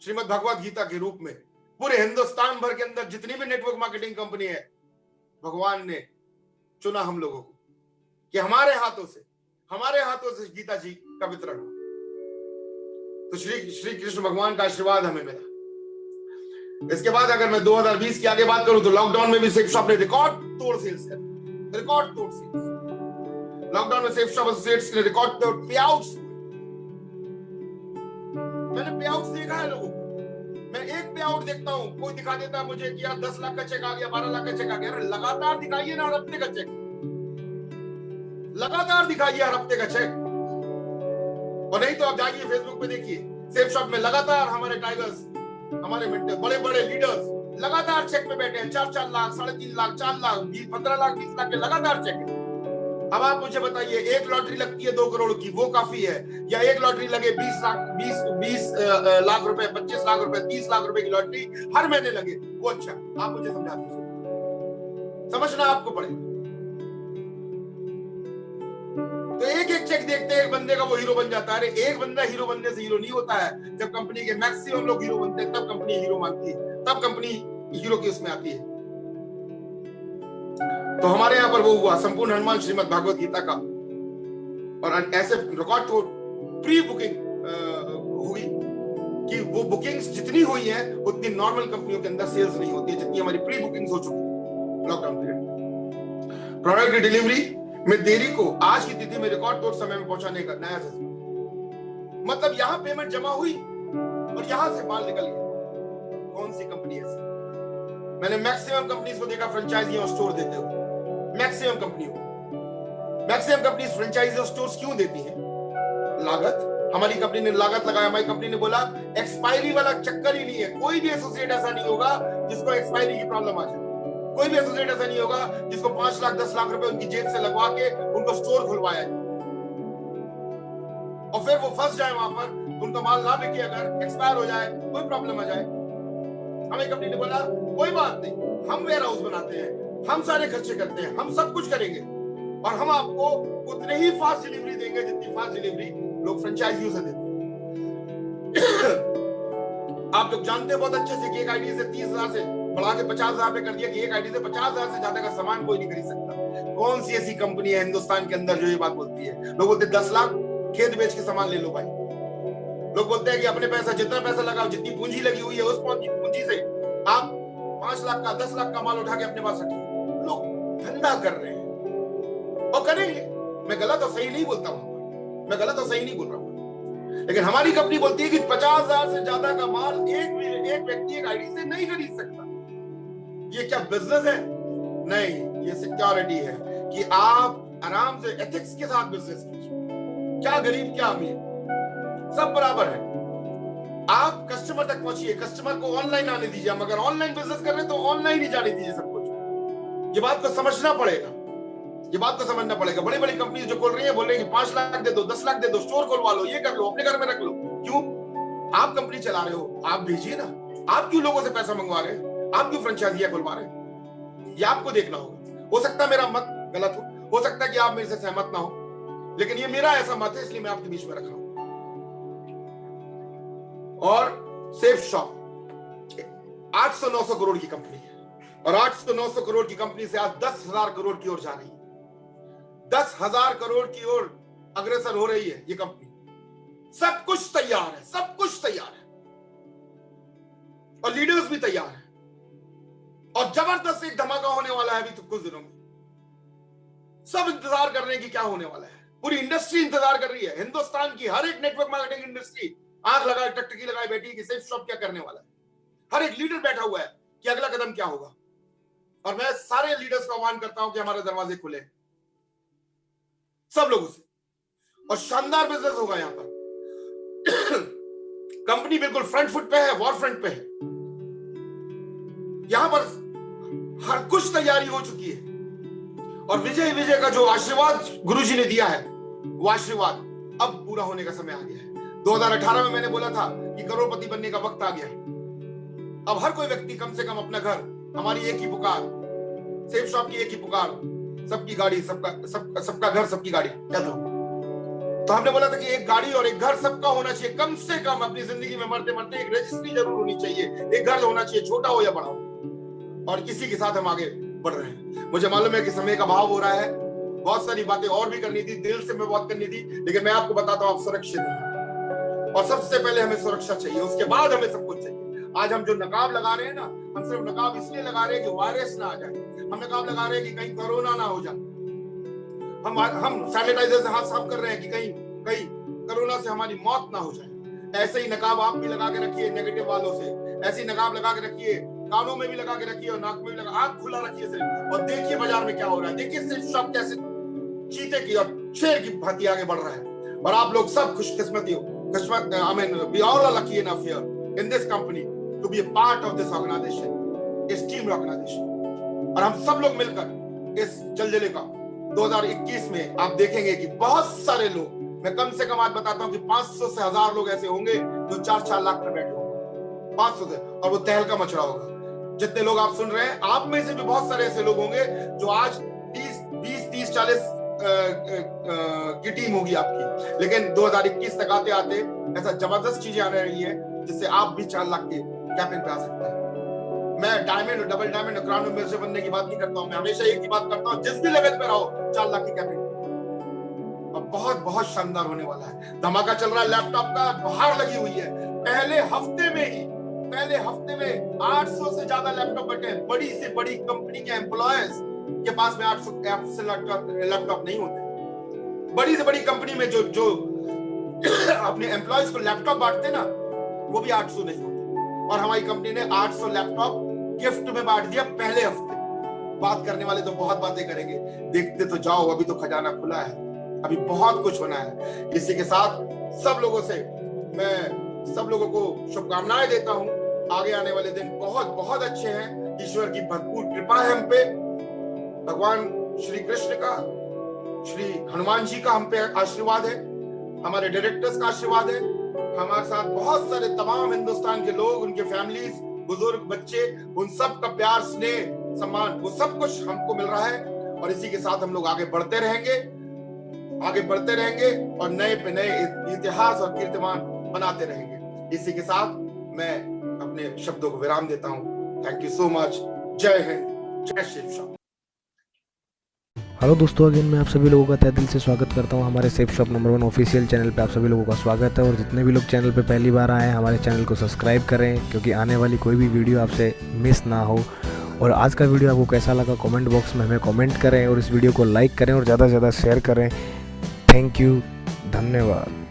श्रीमद् भगवत गीता के रूप में। पूरे हिंदुस्तान भर के अंदर जितनी भी नेटवर्क मार्केटिंग कंपनी है, भगवान ने चुना हम लोगों को कि हमारे हाथों से गीता जी का वितरण हो। तो श्री कृष्ण भगवान का आशीर्वाद हमें मिला। इसके बाद अगर मैं 2020 की आगे बात करूं, तो लॉकडाउन में भी सेफ शॉप ने रिकॉर्ड तोड़ सेल्स कर, रिकॉर्ड तोड़ सेल्स। लॉकडाउन में सेफ शॉप एसोसिएट्स ने रिकॉर्ड तोड़ पे आउट्स। मैंने पे आउट्स देखा है लोगों को। मैं एक पे आउट देखता हूं, कोई दिखा देता है मुझे कि यार 10 लाख का चेक आ गया, 12 लाख का चेक आ गया। अरे लगातार दिखाइए ना हर हफ्ते का चेक, लगातार दिखाइए हर हफ्ते का चेक। और नहीं तो आप जाइए फेसबुक पे देखिए, सेफ शॉप में लगातार हमारे टाइगर्स, हमारे बड़े बड़े लीडर्स लगातार चेक पे बैठे हैं, 4-4 लाख, 3.5 लाख, 4 लाख, 15 लाख, 20 लाख के लगातार चेक है। अब आप मुझे बताइए, एक लॉटरी लगती है 2 करोड़ की, वो काफी है, या एक लॉटरी लगे 20 लाख रुपए, 25 लाख रुपए, 30 लाख रुपए की लॉटरी हर महीने लगे, वो अच्छा? आप मुझे समझा दीजिए, समझना आपको पड़ेगा। तो एक एक चेक देखते हैं एक बंदे का वो हीरो बन जाता है। अरे एक बंदा हीरो बनने से हीरो नहीं होता है। जब कंपनी के मैक्सिमम लोग हीरो बनते हैं तब कंपनी हीरो मानती है, तब कंपनी हीरो की उसमें आती है। तो हमारे यहाँ पर वो हुआ संपूर्ण हनुमान श्रीमद् भागवत गीता का, और ऐसे रिकॉर्ड तो प्री बुकिंग हुई कि वो बुकिंग्स जितनी हुई हैं उतनी नॉर्मल कंपनियों के अंदर सेल्स नहीं होती है जितनी हमारी प्री बुकिंग्स हो चुकी लॉकडाउन पीरियड। प्रोडक्ट की डिलीवरी में देरी को आज की तिथि में रिकॉर्ड तोड़ समय में पहुंचाने का नया सिस्टम। मतलब यहां पेमेंट जमा हुई और यहां से माल निकल गया। कौन सी कंपनी ऐसी? मैंने मैक्सिमम कंपनीज को देखा फ्रेंचाइजी और स्टोर देते हुए। मैक्सिमम कंपनीज फ्रेंचाइजी और स्टोर्स क्यों देती हैं? लागत। हमारी कंपनी ने लागत लगाया, हमारी कंपनी ने बोला एक्सपायरी वाला चक्कर ही नहीं है। कोई भी एसोसिएट ऐसा नहीं होगा जिसको एक्सपायरी की प्रॉब्लम आ जाए। कोई भी एसोसिएट ऐसा नहीं होगा जिसको 5 लाख 10 लाख रुपए उनकी जेब से लगवा के उनको स्टोर खुलवाया जाए और फिर वो फंस जाए वहां पर, उनका माल ना बिके, अगर एक्सपायर हो जाए, कोई प्रॉब्लम आ जाए। हमें कंपनी ने बोला कोई बात नहीं, हम वेयर हाउस बनाते हैं, हम सारे खर्चे करते हैं, हम सब कुछ करेंगे और हम आपको उतने ही फास्ट डिलीवरी देंगे जितनी फास्ट डिलीवरी लोग फ्रेंचाइजियों से देते हैं। आप लोग जानते हैं बहुत अच्छे से कि एक आईडी से 30,000 से बढ़ा के 50,000 पे कर दिया कि एक आईडी से 50,000 से ज्यादा का सामान कोई नहीं खरीद सकता। कौन सी ऐसी कंपनी है हिंदुस्तान के अंदर जो ये बात बोलती है? लोग बोलते हैं 10 लाख खेत बेच के सामान ले लो भाई। लोग बोलते हैं कि अपने पैसा, जितना पैसा लगाओ, जितनी पूंजी लगी हुई है उस पूंजी से आप 5 लाख का 10 लाख का माल उठा के अपने पास रखिए। लोग धंधा कर रहे हैं और करेंगे। मैं गलत और सही नहीं बोलता हूं, मैं गलत और सही नहीं बोल रहा हूं, लेकिन हमारी कंपनी बोलती है कि 50,000 से ज्यादा का माल एक व्यक्ति एक आईडी से नहीं खरीद सकता। ये क्या बिजनेस है? नहीं, ये सिक्योरिटी है कि आप आराम से एथिक्स के साथ बिजनेस कीजिए। क्या गरीब क्या अमीर, सब बराबर है। आप कस्टमर तक पहुंचिए, कस्टमर को ऑनलाइन आने दीजिए। हम अगर ऑनलाइन बिजनेस कर रहे हैं तो ऑनलाइन ही जाने दीजिए सब कुछ। ये बात को समझना पड़ेगा, ये बात को समझना पड़ेगा। बड़ी बड़ी कंपनी जो खोल रही है, बोल रही है कि 5 लाख दे दो, 10 लाख दे दो, स्टोर खुलवा लो, ये कर लो, अपने घर में रख लो। क्यों? आप कंपनी चला रहे हो, आप भेजिए ना। आप क्यों लोगों से पैसा मंगवा रहे हैं? आप क्यों फ्रेंचाइजियां खुलवा रहे हैं? ये आपको देखना होगा। हो सकता है मेरा मत गलत हो सकता है कि आप मेरे से सहमत ना हो, लेकिन ये मेरा ऐसा मत है, इसलिए मैं आपके बीच में रखा हूं। और सेफ शॉप 800-900 करोड़ की कंपनी है और 800-900 करोड़ की कंपनी से आज 10,000 करोड़ की ओर जा रही है। 10,000 करोड़ की ओर अग्रसर हो रही है ये कंपनी। सब कुछ तैयार है, सब कुछ तैयार है और लीडर्स भी तैयार है और जबरदस्त एक धमाका होने वाला है अभी तो कुछ दिनों में। सब इंतजार कर रहे हैं कि क्या होने वाला है। पूरी इंडस्ट्री इंतजार कर रही है। हिंदुस्तान की हर एक नेटवर्क मार्केटिंग इंडस्ट्री आंख लगाए, टकटकी लगाए बैठी है कि सेफ शॉप क्या करने वाला है। हर एक लीडर बैठा हुआ है कि अगला कदम क्या होगा। और मैं सारे लीडर्स का आह्वान करता हूं कि हमारे दरवाजे खुले सब लोगों से और शानदार बिजनेस होगा यहां पर। कंपनी बिल्कुल फ्रंट फुट पे है, वॉर फ्रंट पे है। यहां पर हर कुछ तैयारी हो चुकी है और विजय का जो आशीर्वाद गुरुजी ने दिया है वो आशीर्वाद अब पूरा होने का समय आ गया है। 2018 में मैंने बोला था कि करोड़पति बनने का वक्त आ गया। अब हर कोई व्यक्ति कम से कम अपना घर, हमारी एक ही पुकार, सेफ शॉप की एक ही पुकार, सबकी गाड़ी सबका घर सबकी गाड़ी, क्या था? तो हमने बोला था कि एक गाड़ी और एक घर सबका होना चाहिए। कम से कम अपनी जिंदगी में मरते मरते एक रजिस्ट्री जरूर होनी चाहिए, एक घर होना चाहिए, छोटा हो या बड़ा हो। और इसी के साथ हम आगे बढ़ रहे हैं। मुझे मालूम है कि समय का अभाव हो रहा है, बहुत सारी बातें और भी करनी थी, दिल से मैं बहुत करनी थी, लेकिन मैं आपको बताता हूं आप सुरक्षित हैं और सबसे पहले हमें सुरक्षा चाहिए, उसके बाद हमें सब कुछ चाहिए। आज हम जो नकाब लगा रहे हैं ना, हम सिर्फ नकाब इसलिए लगा रहे हैं कि वायरस ना आ जाए। हम नकाब लगा रहे हैं कि कहीं कोरोना ना हो जाए। हम सैनिटाइजर से हाथ साफ कर रहे हैं कि कहीं कोरोना से हमारी मौत ना हो जाए। ऐसे ही नकाब आप भी लगा के रखिए नेगेटिव वालों से, ऐसे ही नकाब लगा के रखिए, कानों में भी लगा के रखिए और नाक में भी लगा, आंख खुला रखिए सिर्फ, और देखिए बाजार में क्या हो रहा है। देखिए सिर्फ शॉप कैसे चीते की और शेर की भांति आगे बढ़ रहा है। और आप लोग सब खुशकिस्मती हो, I mean, we all are lucky enough here in this company to be a part of this organization. इस टीम ऑर्गेनाइजेशन और हम सब लोग मिलकर इस जलजले का 2021 में आप देखेंगे कि बहुत सारे लोग, मैं कम से कम आज बताता हूं कि 500 से 1000 लोग ऐसे होंगे जो 4-4 लाख पर बैठे होंगे, 500 से, और वो तहलका मच रहा होगा। जितने लोग आप सुन रहे हैं, आप में से भी बहुत सारे ऐसे लोग होंगे जो आज 20, 30, 40 की टीम होगी आपकी, लेकिन 2021 तक आते आते ऐसा जबरदस्त चीजें आने रही है जिससे आप भी 4 लाख के कैपिंग पे आ सकते हैं। मैं डायमंड और डबल डायमंड और क्राउन मेंबर से बनने की बात नहीं करता हूं, मैं हमेशा एक ही बात करता हूं, जिस भी लेवल पे रहो 4 लाख की कैपिंग बहुत बहुत शानदार होने वाला है। धमाका चल रहा है, लैपटॉप का बाहर लगी हुई है। पहले हफ्ते में 800 से ज्यादा लैपटॉप बटे। बड़ी से बड़ी कंपनी के एम्प्लॉयज के पास में 800 से लैपटॉप नहीं होते। बड़ी से बड़ी कंपनी में जो अपने एम्प्लॉयज को लैपटॉप बांटते ना, वो भी 800 नहीं होते। और हमारी कंपनी ने 800 लैपटॉप गिफ्ट में बांट दिया पहले हफ्ते। बात करने वाले तो बहुत बातें करेंगे, देखते तो जाओ, अभी तो खजाना खुला है, अभी बहुत कुछ होना है। इसी के साथ सब लोगों से मैं सब लोगों को शुभकामनाएं देता हूं। आगे आने वाले दिन बहुत बहुत अच्छे हैं। ईश्वर की भरपूर कृपा है हम पे, भगवान श्री कृष्ण का, श्री हनुमान जी का हम पे आशीर्वाद है, हमारे डायरेक्टर्स का आशीर्वाद है, हमारे साथ बहुत सारे तमाम हिंदुस्तान के लोग, उनके फैमिलीज, बुजुर्ग, बच्चे, उन सब का प्यार, स्नेह, सम्मान, वो सब कुछ हमको मिल रहा है। और इसी के साथ हम लोग आगे बढ़ते रहेंगे और नए पे नए इतिहास और कीर्तिमान बनाते रहेंगे। इसी के साथ मैं अपने शब्दों को विराम देता हूं। Thank you so much. जय हिंद, जय शिव शॉप। हेलो दोस्तों, अगेन मैं आप सभी लोगों का तहे दिल से स्वागत करता हूं हमारे safe shop number 1 official channel पे। आप सभी लोगों का स्वागत है। और जितने भी लोग चैनल पे पहली बार आए हैं, हमारे चैनल को सब्सक्राइब करें, क्योंकि आने वाली कोई भी वीडियो आपसे मिस ना हो। और आज का वीडियो आपको कैसा लगा कमेंट बॉक्स में हमें कमेंट करें, और इस वीडियो को लाइक करें और ज़्यादा से ज़्यादा शेयर करें। थैंक यू, धन्यवाद।